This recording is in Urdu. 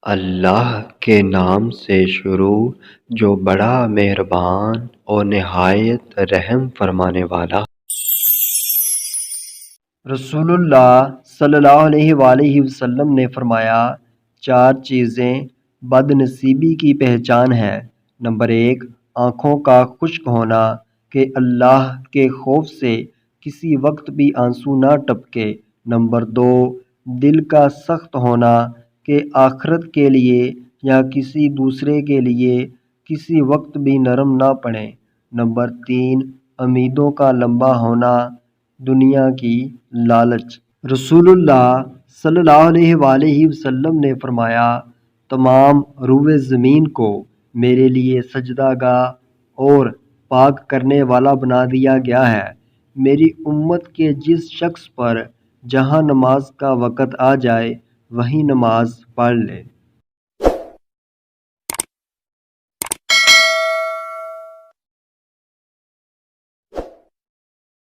اللہ کے نام سے شروع جو بڑا مہربان اور نہایت رحم فرمانے والا۔ رسول اللہ صلی اللہ علیہ وآلہ وسلم نے فرمایا، 4 چیزیں بد نصیبی کی پہچان ہے۔ نمبر 1، آنکھوں کا خشک ہونا کہ اللہ کے خوف سے کسی وقت بھی آنسو نہ ٹپکے۔ نمبر 2، دل کا سخت ہونا کہ آخرت کے لیے یا کسی دوسرے کے لیے کسی وقت بھی نرم نہ پڑے۔ نمبر 3، امیدوں کا لمبا ہونا، دنیا کی لالچ۔ رسول اللہ صلی اللہ علیہ وآلہ وسلم نے فرمایا، تمام روئے زمین کو میرے لیے سجدہ گاہ اور پاک کرنے والا بنا دیا گیا ہے۔ میری امت کے جس شخص پر جہاں نماز کا وقت آ جائے وہیں نماز پڑھ لے۔